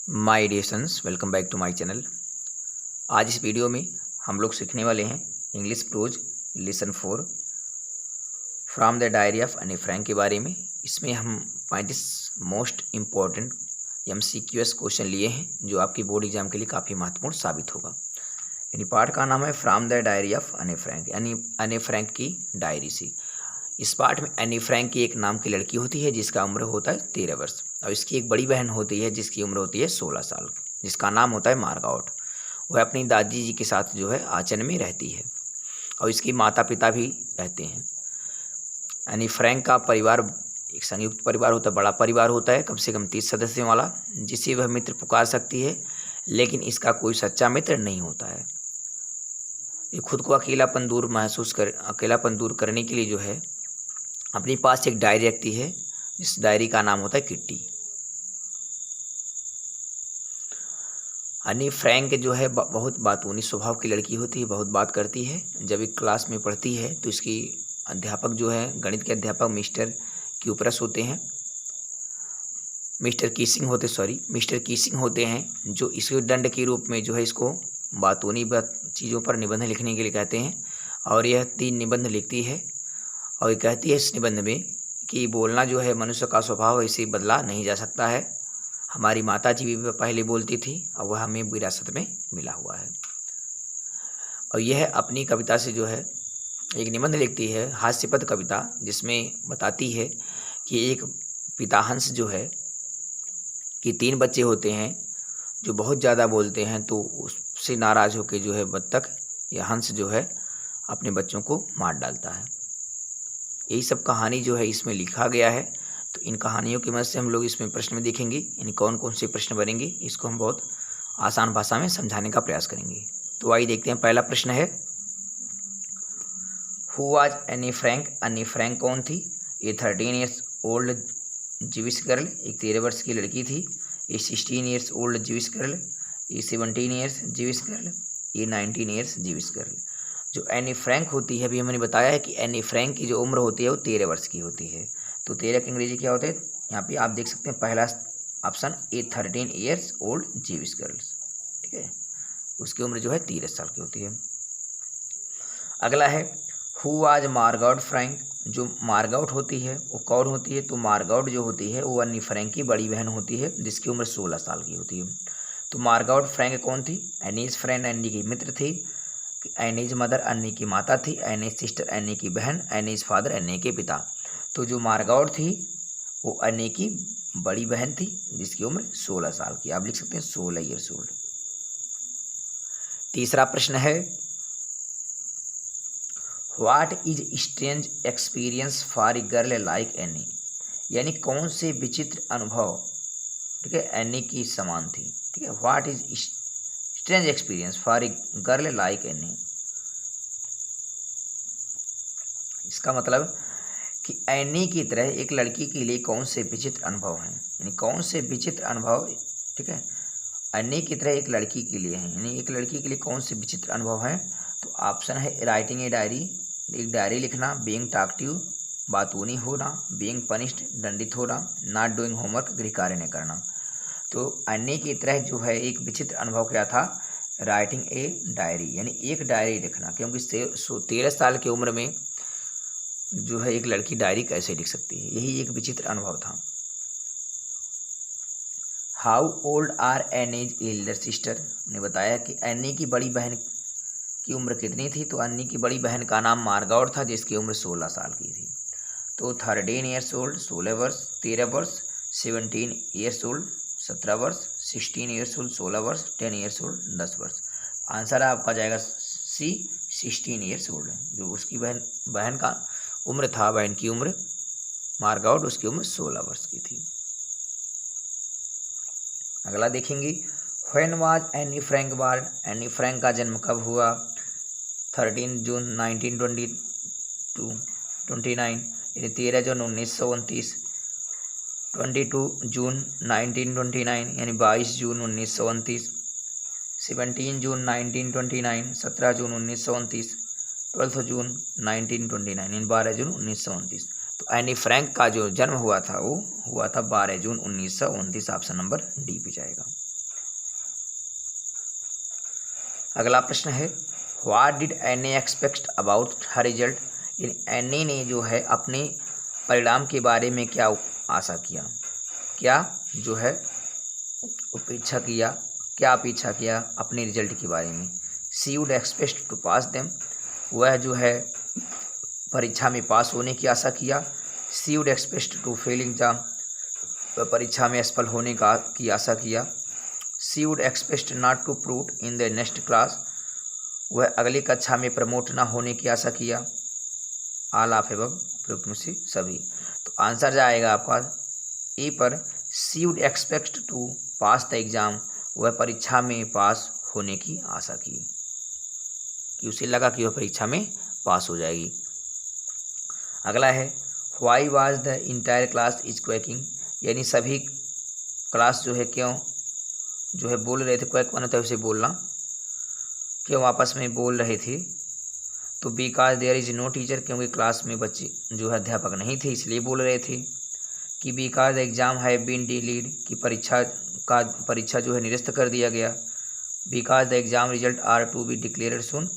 My dear sons, welcome back to my channel. आज इस video में हम लोग सीखने वाले हैं English prose lesson 4 from the diary of Anne Frank के बारे में। इसमें हम 35 मोस्ट इम्पॉर्टेंट MCQS क्वेश्चन लिए हैं जो आपकी बोर्ड एग्जाम के लिए काफ़ी महत्वपूर्ण साबित होगा। यानी पार्ट का नाम है from the diary of Anne Frank, यानी एनी फ्रैंक की डायरी से। इस पार्ट में एनी फ्रैंक की एक नाम की लड़की होती है जिसका उम्र होता है 13 वर्ष, और इसकी एक बड़ी बहन होती है जिसकी उम्र होती है 16 साल, जिसका नाम होता है मार्गॉट। वह अपनी दादी जी के साथ जो है आचन में रहती है, और इसकी माता पिता भी रहते हैं। एनी फ्रैंक का परिवार एक संयुक्त परिवार होता है, बड़ा परिवार होता है, कम से कम 30 सदस्यों वाला, जिसे वह मित्र पुकार सकती है, लेकिन इसका कोई सच्चा मित्र नहीं होता है। ये खुद को अकेलापन दूर करने के लिए जो है अपने पास एक डायरी रखती है, जिस डायरी का नाम होता है किट्टी। एनी फ्रैंक जो है बहुत बातूनी स्वभाव की लड़की होती है, बहुत बात करती है। जब एक क्लास में पढ़ती है तो इसकी अध्यापक जो है, गणित के अध्यापक मिस्टर क्यूपरस होते हैं, मिस्टर कीसिंग होते हैं, जो इसके दंड के रूप में जो है इसको बातूनी चीज़ों पर निबंध लिखने के लिए कहते हैं। और यह 3 निबंध लिखती है, और ये कहती है इस निबंध में कि बोलना जो है मनुष्य का स्वभाव, इसे बदला नहीं जा सकता है। हमारी माता जी भी पहले बोलती थी और वह हमें विरासत में मिला हुआ है। और यह अपनी कविता से जो है एक निबंध लिखती है, हास्यपद कविता, जिसमें बताती है कि एक पिता हंस जो है कि 3 बच्चे होते हैं जो बहुत ज़्यादा बोलते हैं, तो उससे नाराज़ होकर जो है बत्तख या हंस जो है अपने बच्चों को मार डालता है। यही सब कहानी जो है इसमें लिखा गया है। तो इन कहानियों की मदद से हम लोग इसमें प्रश्न में देखेंगे, यानी कौन कौन से प्रश्न बनेंगे, इसको हम बहुत आसान भाषा में समझाने का प्रयास करेंगे। तो आइए देखते हैं। पहला प्रश्न है, who was Anne Frank? Anne Frank कौन थी? ये 13 ईयर्स ओल्ड ज्यूइश गर्ल, एक 13 वर्ष की लड़की थी। ये 16 ईयर्स ओल्ड ज्यूइश गर्ल, ये 17 ईयर्स ज्यूइश गर्ल, ये 19 ईयर्स ज्यूइश गर्ल। जो एनी फ्रैंक होती है, अभी हमने बताया है कि एनी फ्रैंक की जो उम्र होती है वो 13 वर्ष की होती है। तो 13 की अंग्रेजी क्या होता है? यहाँ पे आप देख सकते हैं पहला ऑप्शन, ए 13 ईयर्स ओल्ड ज्यूइश गर्ल्स, ठीक है, उसकी उम्र जो है 13 साल की होती है। अगला है, हु वाज मार्गॉट फ्रैंक? जो मार्गॉट होती है वो कौन होती है? तो मार्गॉट जो होती है वो एनी फ्रैंक की बड़ी बहन होती है, जिसकी उम्र 16 साल की होती है। तो मार्गॉट फ्रैंक कौन थी? एनीज फ्रेंड, एनी की मित्र थी। एनीज मदर, एनी की माता थी। एनीज सिस्टर, एनी की बहन। एनीज फादर, एनी के पिता। तो जो मार्गॉट थी वो एनी की बड़ी बहन थी, जिसकी उम्र 16 साल की, आप लिख सकते हैं 16 ईयर्स ओल्ड। तीसरा प्रश्न है, what is strange experience for a girl like any? यानी कौन से विचित्र अनुभव, ठीक है, एनी की समान थी, ठीक है। What is strange experience for a girl like any, इसका मतलब कि एनी की तरह एक लड़की के लिए कौन से विचित्र अनुभव हैं, यानी कौन से विचित्र अनुभव, ठीक है, एनी की तरह एक लड़की के लिए हैं, यानी एक लड़की के लिए कौन से विचित्र अनुभव हैं। तो ऑप्शन है, राइटिंग ए डायरी, एक डायरी लिखना, बीइंग टॉकटिव, बातूनी होना, बीइंग पनिश्ड, दंडित होना, नॉट डूइंग होमवर्क, गृह कार्य नहीं करना। तो एनी की तरह जो है एक विचित्र अनुभव क्या था? राइटिंग ए डायरी, यानी एक डायरी लिखना, क्योंकि 13 साल की उम्र में जो है एक लड़की डायरी कैसे लिख सकती है, यही एक विचित्र अनुभव था। How old are Anne's elder sister? ने बताया कि एनी की बड़ी बहन की उम्र कितनी थी? तो एनी की बड़ी बहन का नाम मार्गॉट था, जिसकी उम्र 16 साल की थी। तो 13 ईयर्स ओल्ड 16 वर्ष, 13 वर्ष, 17 ईयर्स ओल्ड 17 वर्ष, 16 ईयर्स ओल्ड 16 वर्ष, 10 ईयर्स ओल्ड 10 वर्ष। आंसर आपका जाएगा सी, 16 ईयर्स ओल्ड, जो उसकी बहन का उम्र था, बहन की उम्र मार्गॉट, उसकी उम्र 16 वर्ष की थी। अगला देखेंगे, when was Anne Frank born? Anne Frank का जन्म कब हुआ? 13 जून 1929, यानी 13 जून 1929, 22 जून 1929, यानी 22 जून 1929, 17 जून 1929, 17 जून 1929, 12 जून 1929, यानी 12 जून 1929। तो एनी फ्रैंक का जो जन्म हुआ था वो हुआ था 12 जून 1929, ऑप्शन नंबर डी पे जाएगा। अगला प्रश्न है what did any expect about her result, यानी एनी ने जो है अपने परिणाम के बारे में क्या आशा किया, क्या जो है अपेक्षा किया, क्या अपेक्षा किया अपने रिजल्ट के बारे में। She would expect to pass them, वह जो है परीक्षा में पास होने की आशा किया। She would expect to fail exam, वह परीक्षा में असफल होने की आशा किया। She would expect not to promote in the next class, वह अगली कक्षा में प्रमोट ना होने की आशा किया। ऑल ऑफ एबव, उपयुक्त में से सभी। तो आंसर जाएगा आपका ए पर, she would expect to pass the exam, वह परीक्षा में पास होने की आशा की, कि उसे लगा कि वह परीक्षा में पास हो जाएगी। अगला है why was the entire class is quacking, यानी सभी क्लास जो है क्यों जो है बोल रहे थे, क्वैक होता है उसे बोलना, क्यों आपस में बोल रहे थे। तो because there is no teacher, क्योंकि क्लास में बच्चे जो है अध्यापक नहीं थे इसलिए बोल रहे थे। कि because exam have been deleted, कि परीक्षा जो है निरस्त कर दिया गया। Because the exam result are to be declared soon,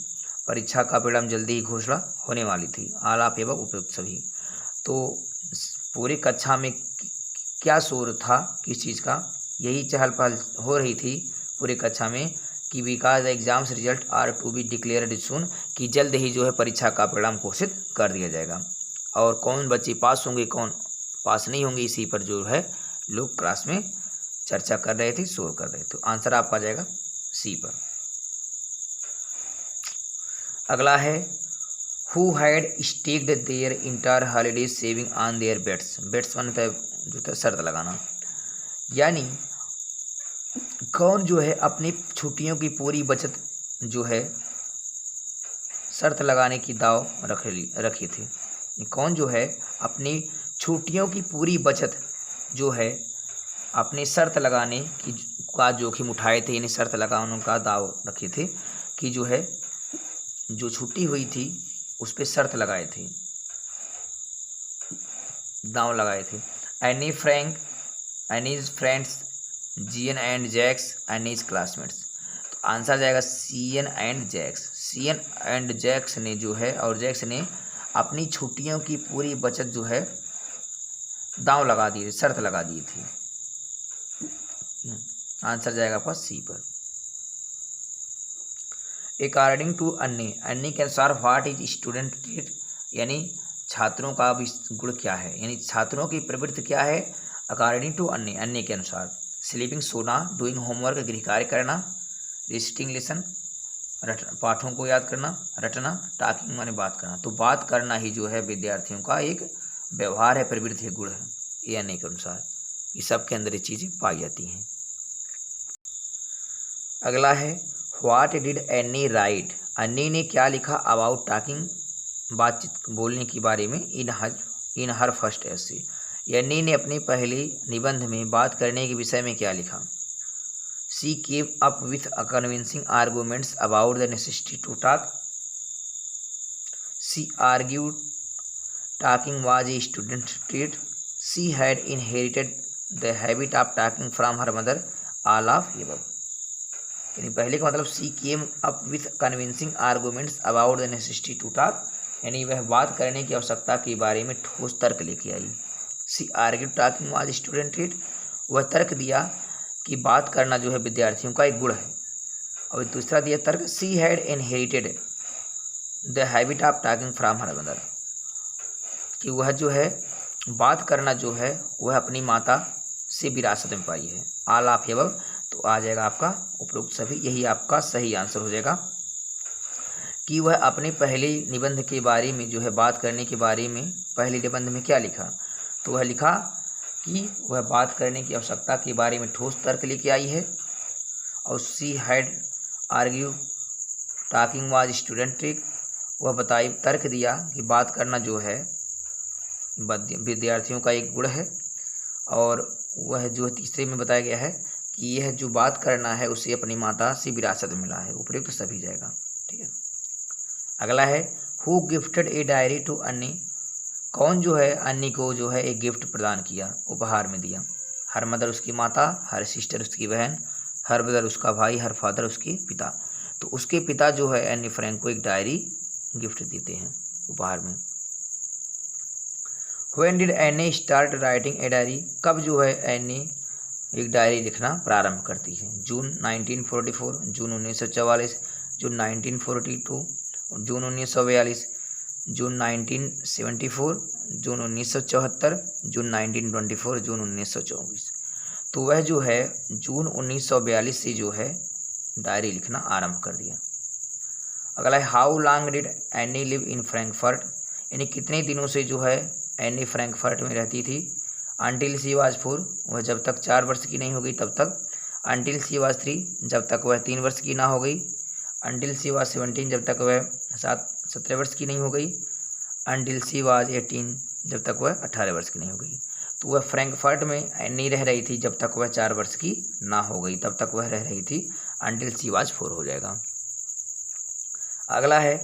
परीक्षा का परिणाम जल्दी ही घोषणा होने वाली थी। ऑल ऑफ एबव, उपयुक्त सभी। तो पूरी कक्षा में क्या शोर था, किस चीज़ का, यही चहल पहल हो रही थी पूरी कक्षा में कि because the exams result are to be declared soon, कि जल्द ही जो है परीक्षा का परिणाम घोषित कर दिया जाएगा। और कौन बच्चे पास होंगे, कौन पास नहीं होंगे, इसी पर जो है लोग क्लास में चर्चा कर रहे थे, शोर कर रहे थे। तो आंसर आपका जाएगा सी पर। अगला है who had staked their entire holidays saving on their bets, bets one जो था शर्त लगाना, यानी कौन जो है अपनी छुट्टियों की पूरी बचत जो है शर्त लगाने की दाव रखी थी। कौन जो है अपनी छुट्टियों की पूरी बचत जो है अपने शर्त लगाने की का जोखिम उठाए थे, यानी शर्त लगाने का दाव रखे थे कि जो है जो छुट्टी हुई थी उस पर शर्त लगाए थे, दाव लगाए थे। Anne Frank, Anne's friends, Jeanne and Jacques, Anne's classmates. तो आंसर जाएगा Jeanne and Jacques. Jeanne and Jacques ने जो है और जैक्स ने अपनी छुट्टियों की पूरी बचत जो है दांव लगा दिए, शर्त लगा दी थी। आंसर जाएगा आपका सी पर। अकॉर्डिंग टू अन्नी, अन्नी के अनुसार व्हाट इज स्टूडेंट ट्रेट, यानी छात्रों का गुण क्या है, यानी छात्रों की प्रवृत्ति क्या है। अकॉर्डिंग टू अन्नी, अन्नी के अनुसार स्लीपिंग सोना, डूइंग होमवर्क गृह कार्य करना, रिसिटिंग लिसन पाठों को याद करना, रटना, टॉकिंग माने बात करना। तो बात करना ही जो है विद्यार्थियों का एक व्यवहार है, प्रवृत्ति है, गुण है, ये अन्नी के अनुसार। ये सबके अंदर ये चीज़ें पाई जाती हैं। अगला है व्हाट डिड एनी राइट, अन्नी ने क्या लिखा अबाउट टॉकिंग, बातचीत बोलने के बारे में, इन हर फर्स्ट एसे, अन्नी ने अपने पहले निबंध में बात करने के विषय में क्या लिखा। She came up with a convincing arguments about the necessity to talk. She argued talking was a student trait. She had inherited the habit of talking from her mother. All of above, यानी पहले का मतलब she came up with convincing arguments about the necessity to talk, यानी वह बात करने की आवश्यकता के बारे में ठोस तर्क लेके आई। She argued talking was student trait, वह तर्क दिया कि बात करना जो है विद्यार्थियों का एक गुण है। और दूसरा दिया तर्क, सी had inherited the habit of talking from her mother, कि वह जो है बात करना जो है वह अपनी माता से विरासत में पाई है। ऑल ऑफ एबव, तो आ जाएगा आपका उपरोक्त सभी, यही आपका सही आंसर हो जाएगा। कि वह अपने पहले निबंध के बारे में जो है बात करने के बारे में पहले निबंध में क्या लिखा, तो वह लिखा कि वह बात करने की आवश्यकता के बारे में ठोस तर्क लेके आई है। और she had argue talking was student trick, वह बताई तर्क दिया कि बात करना जो है विद्यार्थियों का एक गुण है। और वह जो तीसरे में बताया गया है कि यह जो बात करना है उसे अपनी माता से विरासत मिला है। उपयुक्त सभी जाएगा, ठीक है। अगला है who gifted a diary to Anne, कौन जो है अन्नी को जो है एक गिफ्ट प्रदान किया, उपहार में दिया। हर मदर उसकी माता, हर सिस्टर उसकी बहन, हर ब्रदर उसका भाई, हर फादर उसके पिता। तो उसके पिता जो है एनी फ्रैंक को एक डायरी गिफ्ट देते हैं उपहार में। When did any start writing a diary, कब जो है एनी एक डायरी लिखना प्रारंभ करती है? जून 1944, जून 1944, जून 1942, जून 1942, जून 1974, जून 1974, जून 1924, जून 1924। तो वह जो है जून 1942 से जो है डायरी लिखना आरंभ कर दिया। अगला है how long did any live in Frankfurt, यानी कितने दिनों से जो है एनी फ्रैंकफर्ट में रहती थी? अंटिल शी वाज 4, वह जब तक 4 वर्ष की नहीं हो गई तब तक। अंटिल शी वाज 3, जब तक वह 3 वर्ष की ना हो गई। अंटिल शी वाज 17, जब तक वह 17 वर्ष की नहीं हो गई। अंटिल शी वाज 18, जब तक वह 18 वर्ष की नहीं हो गई। तो वह फ्रैंकफर्ट में नहीं रह रही थी जब तक वह 4 वर्ष की ना हो गई, तब तक वह रह रही थी। अंटिल शी वाज 4 हो जाएगा। अगला है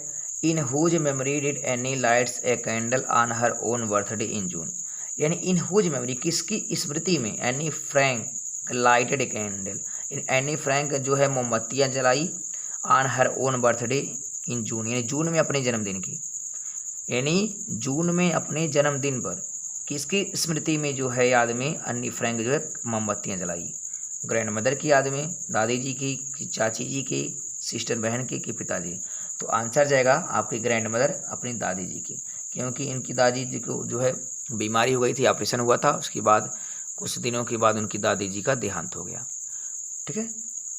in whose memory did Anne lights a candle on her own birthday in June, यानी इन हुज मेमोरी किसकी स्मृति में Anne Frank lighted a candle, Anne Frank जो है मोमबत्तियाँ जलाई on her own birthday in June, यानी जून में अपने जन्मदिन की, यानी जून में अपने जन्मदिन पर किसकी स्मृति में जो है याद में एनी फ्रैंक जो है मोमबत्तियाँ जलाई? ग्रैंड मदर की याद में, दादी जी की, चाची जी की, सिस्टर बहन की पिताजी। तो आंसर जाएगा आपकी ग्रैंड मदर, अपनी दादी जी की, क्योंकि इनकी दादी जी को जो है बीमारी हो गई थी, ऑपरेशन हुआ था, उसके बाद कुछ दिनों के बाद उनकी दादी जी का देहांत हो गया। ठीक है,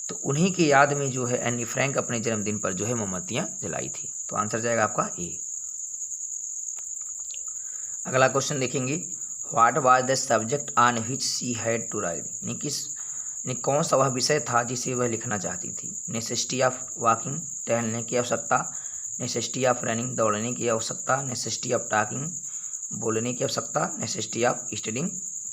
तो उन्हीं की याद में जो है एनी फ्रैंक अपने जन्मदिन पर जो है मोमबत्तियाँ जलाई थी। तो आंसर जाएगा आपका ए। अगला क्वेश्चन देखेंगे, what was the subject on which she had to write, यानी कौन सा वह विषय था जिसे वह लिखना चाहती थी? नेसेसिटी ऑफ वॉकिंग, टहलने की आवश्यकता। नेसेसिटी ऑफ रनिंग, दौड़ने की आवश्यकता। नेसेसिटी ऑफ टॉकिंग, बोलने की आवश्यकता। नेसेसिटी ऑफ स्टडिंग,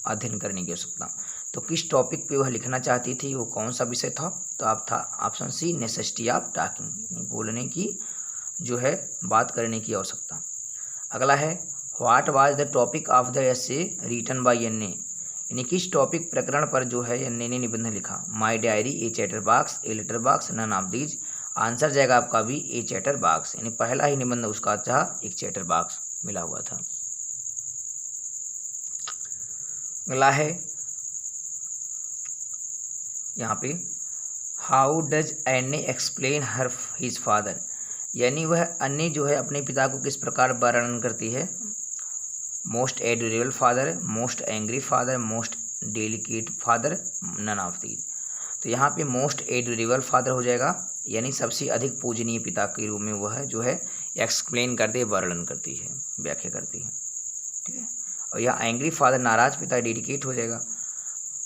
अध्ययन करने की आवश्यकता। तो किस टॉपिक पे वह लिखना चाहती थी, वो कौन सा विषय था? तो आप था option C necessity of talking, बोलने की जो है बात करने की आवश्यकता। अगला है what was the topic of the essay written by Anne, यानी किस टॉपिक प्रकरण पर जो है एन ने निबंध लिखा? My diary, a chatterbox, a letter box, none of these. Answer जाएगा आपका भी ए चैटर बॉक्स, यानी पहला ही निबंध उसका था एक चैटर बॉक्स मिला हुआ था। अगला है यहाँ पे how does any explain her his father, यानी वह अन्य जो है अपने पिता को किस प्रकार वर्णन करती है? Most adorable father, most angry father, most delicate father, none of these. तो यहाँ पे मोस्ट एडोरेबल फादर हो जाएगा, यानी सबसे अधिक पूजनीय पिता के रूप में वह जो है एक्सप्लेन करती है, वर्णन करती है, व्याख्या करती है। ठीक है, और यहाँ एंग्री फादर नाराज पिता, डेडिकेट हो जाएगा।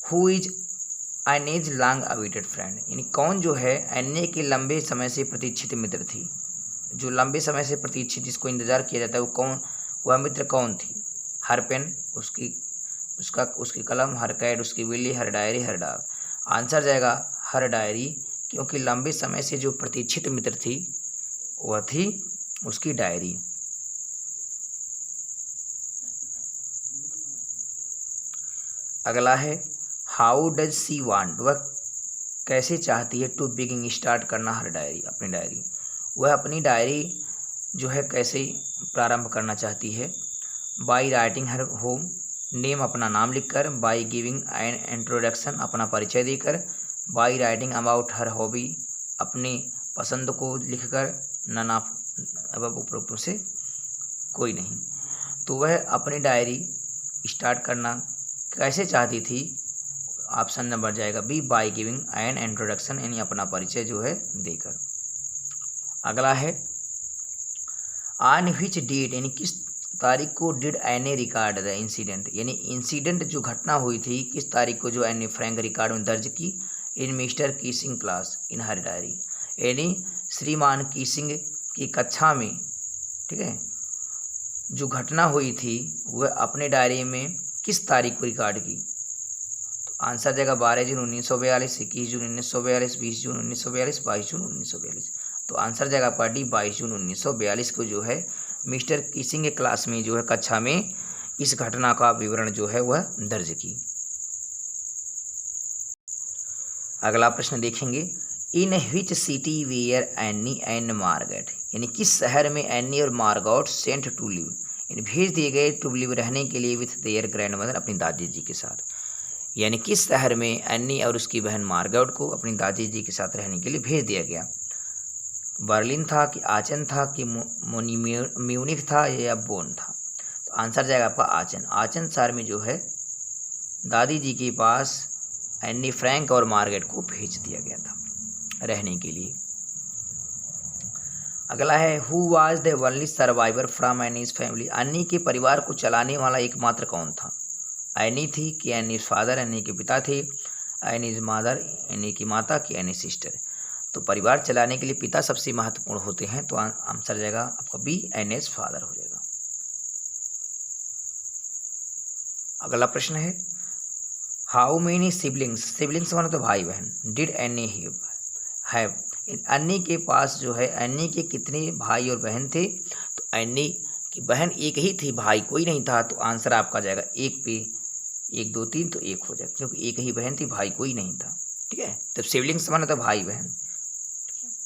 Who is Annie's long awaited friend, यानी कौन जो है एनी के लंबे समय से प्रतीक्षित मित्र थी? जो लंबे समय से प्रतीक्षित जिसको इंतजार किया जाता है वो कौन, वह मित्र कौन थी? हर पेन उसकी कलम, हर कैट उसकी बिल्ली, हर डायरी, हर डॉग। आंसर जाएगा हर डायरी, क्योंकि लंबे समय से जो प्रतीक्षित मित्र थी वह थी उसकी डायरी। अगला है हाउ डज सी वांट, वह कैसे चाहती है टू बिगिन स्टार्ट करना हर डायरी, अपनी डायरी। वह अपनी डायरी जो है कैसे प्रारंभ करना चाहती है? By writing her home, name अपना नाम लिखकर। बाई गिविंग एन इंट्रोडक्शन, अपना परिचय देकर। By writing about her hobby, अपनी पसंद को लिखकर। नन ऑफ अब उपरोक्त से कोई नहीं। तो वह अपनी डायरी स्टार्ट करना कैसे चाहती थी? ऑप्शन नंबर जाएगा B by giving an introduction, यानी अपना परिचय जो है देकर। अगला है ऑन व्हिच डेट, यानी किस तारीख को did any record the incident, यानी इंसिडेंट जो घटना हुई थी किस तारीख को जो एनी फ्रैंक रिकॉर्ड में दर्ज की? In Mr Keesing class in her diary, यानी श्रीमान कीसिंग की कक्षा में, ठीक है, जो घटना हुई थी वह अपने डायरी में किस तारीख को रिकॉर्ड की? तो आंसर जाएगा 12 जून 1942, 21 जून 1942, 20 जून 1942, 22 जून 1942। तो आंसर जाएगा आपका डी 22 जून 1942 को जो है मिस्टर कीसिंग के क्लास में जो है कक्षा में इस घटना का विवरण जो है वह दर्ज की। अगला प्रश्न देखेंगे, in which city were Anne and Margot, यानी किस शहर में एनी और मार्गोट सेंट टू लिव, यानी भेज दिए गए टू लिव रहने के लिए विथ देयर ग्रैंड मदर, अपनी दादी जी के साथ। यानी किस शहर में एनी और उसकी बहन मार्गोट को अपनी दादी जी के साथ रहने के लिए भेज दिया गया। बर्लिन था कि आचन था कि म्यूनिख था या बोन था। तो आंसर जाएगा आपका आचन। आचन शहर में जो है दादी जी के पास एनी फ्रैंक और मार्गरेट को भेज दिया गया था रहने के लिए। अगला है who was the only survivor from Annie's family, any के परिवार को चलाने वाला एकमात्र कौन था। एनी थी कि एनीज फादर, एनी के पिता थे, एनीज मदर, एनी की माता की एनी सिस्टर। तो परिवार चलाने के लिए पिता सबसे महत्वपूर्ण होते हैं, तो आंसर जाएगा आपका बी, एनीज फादर हो जाएगा। अगला प्रश्न है हाउ मेनी सिबलिंग्स, सिबलिंग्स माने तो भाई बहन, डिड एनी हैव, एनी के पास जो है एनी के कितने भाई और बहन थे। तो एनी की बहन एक ही थी, भाई कोई नहीं था। तो आंसर आपका जाएगा एक पे 1 2 3, तो 1 हो जाएगा, क्योंकि एक ही बहन थी, भाई कोई नहीं था। ठीक है, तो सिबलिंग्स माने तो भाई बहन,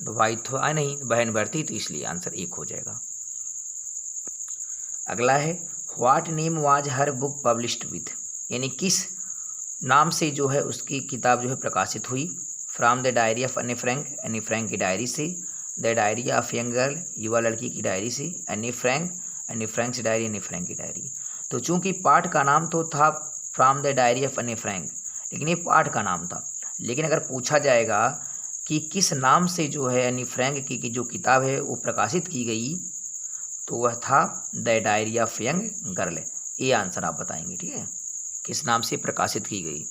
तो भाई तो नहीं, बहन बढ़ती, तो इसलिए आंसर 1 हो जाएगा। अगला है what name was her book published with, यानी किस नाम से जो है उसकी किताब जो है प्रकाशित हुई। From the diary of Anne Frank, Anne Frank की डायरी से। The diary of young girl, युवा लड़की की डायरी से। एनी फ्रैंक, एनी फ्रैंक की डायरी, एनी फ्रैंक की डायरी। तो चूंकि पाठ का नाम तो था from the diary of Anne Frank, लेकिन ये पाठ का नाम था। लेकिन अगर पूछा जाएगा कि किस नाम से जो है एनी फ्रैंक की जो किताब है वो प्रकाशित की गई, तो वह था the diary of young girl. ये आंसर आप बताएंगे। ठीक है, किस नाम से प्रकाशित की गई।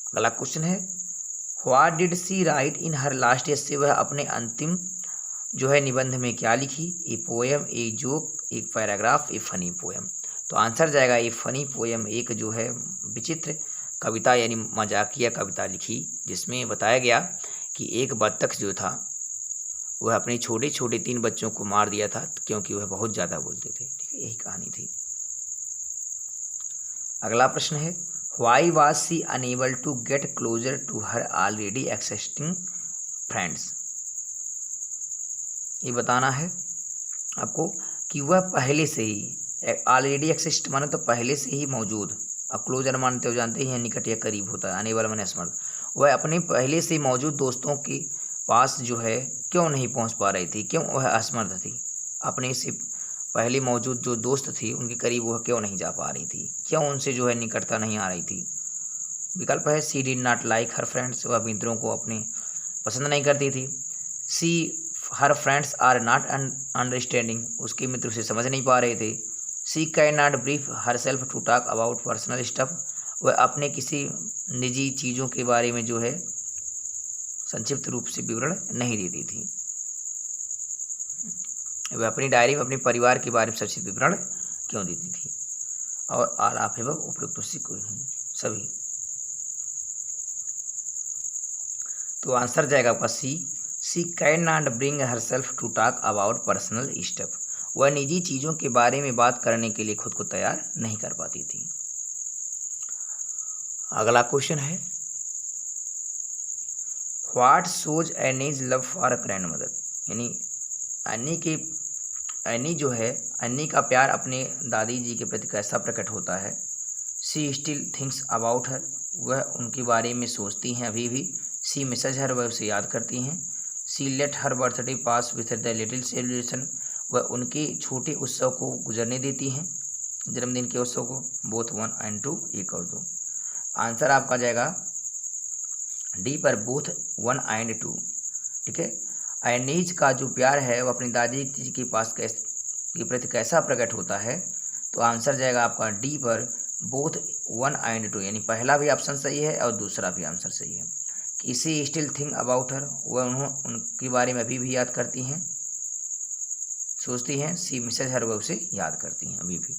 अगला क्वेश्चन है what did she write in her last essay, वह अपने अंतिम जो है निबंध में क्या लिखी। ए पोएम, ए जोक, एक पैराग्राफ, ए फनी पोएम। तो आंसर जाएगा ए फनी पोएम, एक जो है विचित्र कविता यानी मजाकिया कविता लिखी, जिसमें बताया गया कि एक बत्तख जो था वह अपने छोटे छोटे 3 बच्चों को मार दिया था, क्योंकि वह बहुत ज़्यादा बोलते थे। ठीक है, यही कहानी थी। अगला प्रश्न है why was she unable to get closer to her already existing friends, ये बताना है आपको कि वह पहले से ही, ऑलरेडी एक्सिस्ट माने तो पहले से ही मौजूद, और क्लोजर मानते हो जानते हैं निकट या करीब होता है, अनेबल माने असमर्थ। वह अपने पहले से मौजूद दोस्तों के पास जो है क्यों नहीं पहुंच पा रही थी, क्यों वह असमर्थ थी। अपने से पहले मौजूद जो दोस्त थी उनके करीब वह क्यों नहीं जा पा रही थी, क्यों उनसे जो है निकटता नहीं आ रही थी। विकल्प है she did not like her friends, वह मित्रों को अपने पसंद नहीं करती थी। She her friends are not understanding, उसके मित्र उसे समझ नहीं पा रहे थे। She can not brief herself to talk about personal stuff, वह अपने किसी निजी चीज़ों के बारे में जो है संक्षिप्त रूप से विवरण नहीं देती थी। वह अपनी डायरी में अपने परिवार के बारे में संक्षिप्त विवरण क्यों देती थी। और आल ऑफ एबव उपयुक्त से कोई नहीं, सभी। तो आंसर जाएगा आपका she can not bring herself to talk about personal stuff, वह निजी चीज़ों के बारे में बात करने के लिए खुद को तैयार नहीं कर पाती थी। अगला क्वेश्चन है what shows Annie's love for grand mother, यानी एनी जो है एनी का प्यार अपने दादी जी के प्रति कैसा प्रकट होता है। सी स्टिल थिंक्स अबाउट हर, वह उनके बारे में सोचती हैं अभी भी। सी मिसेज हर, वह उसे याद करती हैं। She let her birthday pass with the little celebration, वह उनके छोटे उत्सव को गुजरने देती हैं, जन्मदिन के उत्सव को। बोथ 1 and 2, 1 और 2। आंसर आपका जाएगा डी पर बोथ 1 and 2। ठीक है, एनीज का जो प्यार है वो अपनी दादी जी के पास के प्रति कैसा प्रकट होता है। तो आंसर जाएगा आपका डी पर बोथ 1 and 2, यानी पहला भी ऑप्शन सही है और दूसरा भी आंसर सही है। किसी स्टिल थिंक अबाउट हर, वह उनके बारे में अभी भी याद करती हैं, सोचती हैं। सी मिसेज हर, वह उसे याद करती हैं अभी भी।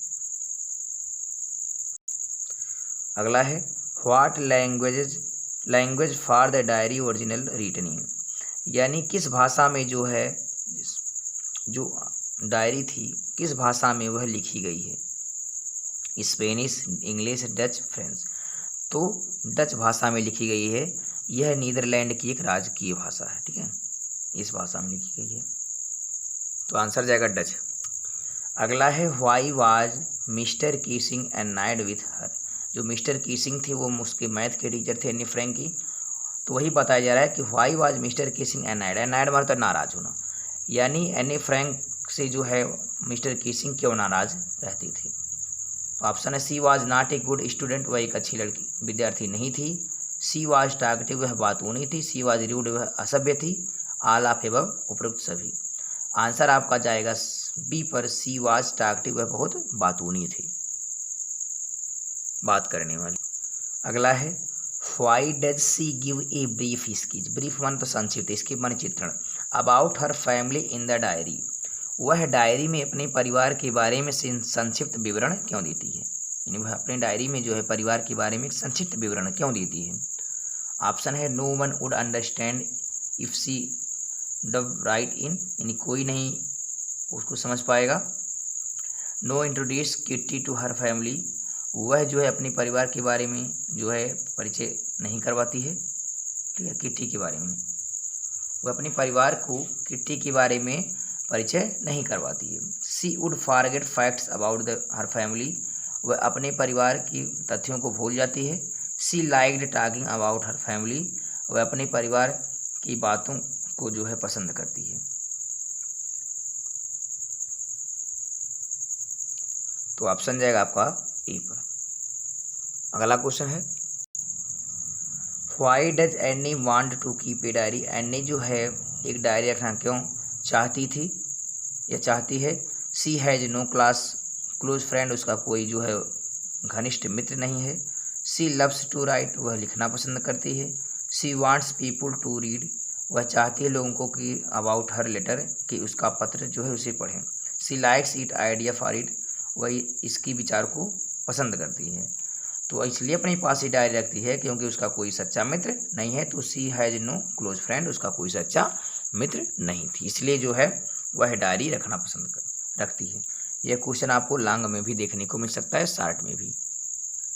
अगला है what language for the diary original written in, यानी किस भाषा में जो है जो डायरी थी किस भाषा में वह लिखी गई है। Spanish, English, Dutch, French. तो डच भाषा में लिखी गई है। यह नीदरलैंड की एक राजकीय भाषा है, ठीक है, इस भाषा में लिखी गई है। तो आंसर जाएगा डच। अगला है why was Mr Keesing annoyed with her. जो मिस्टर कीसिंग थे वो उसके मैथ के टीचर थे एनी फ्रैंक की। तो वही बताया जा रहा है कि व्हाई वाज मिस्टर कीसिंग एनाइड, एनाइड मतलब नाराज होना, यानी एनी फ्रैंक से जो है मिस्टर कीसिंग क्यों नाराज रहती थी। तो ऑप्शन है she was not a good student, वह एक अच्छी लड़की विद्यार्थी नहीं थी। सी वाज टॉकटिव, वह बातूनी थी। सी वाज रूड, वह असभ्य थी। ऑल ऑफ एबव, उपरोक्त सभी। आंसर आपका जाएगा बी पर, सी वाज टॉकटिव, वह बहुत बातूनी थी, बात करने वाली। अगला है why does she give a brief sketch. Brief मान तो संक्षिप्त, स्कीप मान चित्रण। About her family in the diary, वह डायरी में अपने परिवार के बारे में संक्षिप्त विवरण क्यों देती है, यानी वह अपने डायरी में जो है परिवार के बारे में संक्षिप्त विवरण क्यों देती है। ऑप्शन है no one would understand if she dove write in, यानी कोई नहीं उसको समझ पाएगा। No introduce Kitty to her family, वह जो है अपने परिवार के बारे में जो है परिचय नहीं करवाती है, ठीक है, किट्टी के बारे में। वह अपने परिवार को किट्टी के बारे में परिचय नहीं करवाती है। She would forget facts about her family, वह अपने परिवार की तथ्यों को भूल जाती है। She liked talking about her family, वह अपने परिवार की बातों को जो है पसंद करती है। तो ऑप्शन जाएगा आपका ए पर। अगला क्वेश्चन है why does Anne want to keep a diary. Anne जो है एक डायरी रखना क्यों चाहती थी या चाहती है। सी हैज नो क्लोज फ्रेंड, उसका कोई जो है घनिष्ठ मित्र नहीं है। सी लव्स टू राइट, वह लिखना पसंद करती है। She wants people to read, वह चाहती है लोगों को कि अबाउट हर लेटर, कि उसका पत्र जो है उसे पढ़ें। She likes it idea for it, वह इसकी विचार को पसंद करती है। तो इसलिए अपने पास ही डायरी रखती है क्योंकि उसका कोई सच्चा मित्र नहीं है। तो सी हैज़ नो क्लोज फ्रेंड, उसका कोई सच्चा मित्र नहीं थी, इसलिए जो है वह डायरी रखना पसंद रखती है। यह क्वेश्चन आपको लॉन्ग में भी देखने को मिल सकता है, शॉर्ट में भी।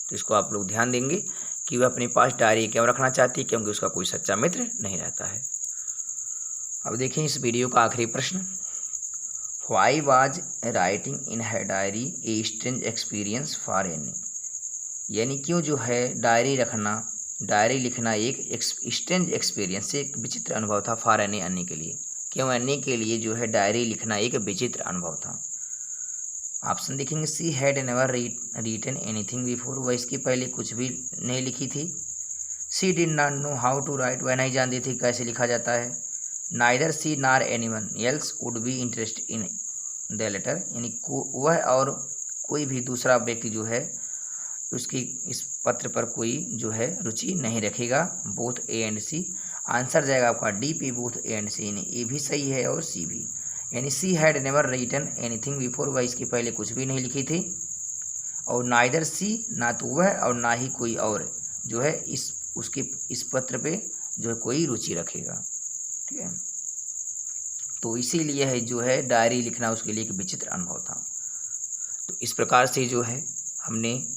तो इसको आप लोग ध्यान देंगे कि वह अपने पास डायरी क्यों रखना चाहती है, क्योंकि उसका कोई सच्चा मित्र नहीं रहता है। अब देखें इस वीडियो का आखिरी प्रश्न। Why was writing in her diary a strange experience for any, यानी क्यों जो है डायरी लिखना एक स्ट्रेंज एक्सपीरियंस, एक विचित्र अनुभव था। फॉर एनी, अन्य के लिए, क्यों अन्य के लिए जो है डायरी लिखना एक विचित्र अनुभव था। ऑप्शन देखेंगे she had never written anything before, वह इसके पहले कुछ भी नहीं लिखी थी। She did not know how to write, वह नहीं जानती थी कैसे लिखा जाता है। Neither she nor anyone else would be interest in the letter, यानी वह और कोई भी दूसरा व्यक्ति जो है उसकी इस पत्र पर कोई जो है रुचि नहीं रखेगा। Both A and C, answer जाएगा आपका डी पे, बोथ ए एंड सी, यानी ए भी सही है और सी भी। यानी she had never written anything before, वह इसके पहले कुछ भी नहीं लिखी थी। और नाइदर सी, ना तो वह और ना ही कोई और जो है इस पत्र पे जो है कोई रुचि रखेगा, ठीक है। तो इसीलिए है जो है डायरी लिखना उसके लिए एक विचित्र अनुभव था। तो इस प्रकार से जो है हमने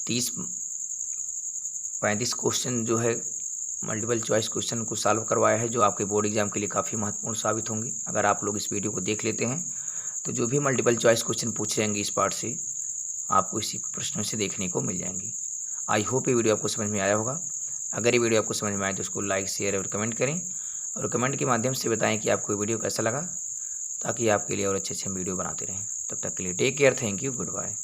30-35 क्वेश्चन जो है मल्टीपल चॉइस क्वेश्चन को सॉल्व करवाया है, जो आपके बोर्ड एग्जाम के लिए काफ़ी महत्वपूर्ण साबित होंगे। अगर आप लोग इस वीडियो को देख लेते हैं तो जो भी मल्टीपल चॉइस क्वेश्चन पूछे जाएंगे इस पार्ट से आपको इसी प्रश्नों से देखने को मिल जाएंगे। आई होप ये वीडियो आपको समझ में आया होगा। अगर ये वीडियो आपको समझ में आए तो उसको लाइक, शेयर और कमेंट करें, और कमेंट के माध्यम से बताएं कि आपको वीडियो कैसा लगा, ताकि आपके लिए और अच्छे वीडियो बनाते रहें। तब तक के लिए take care, thank you, good bye.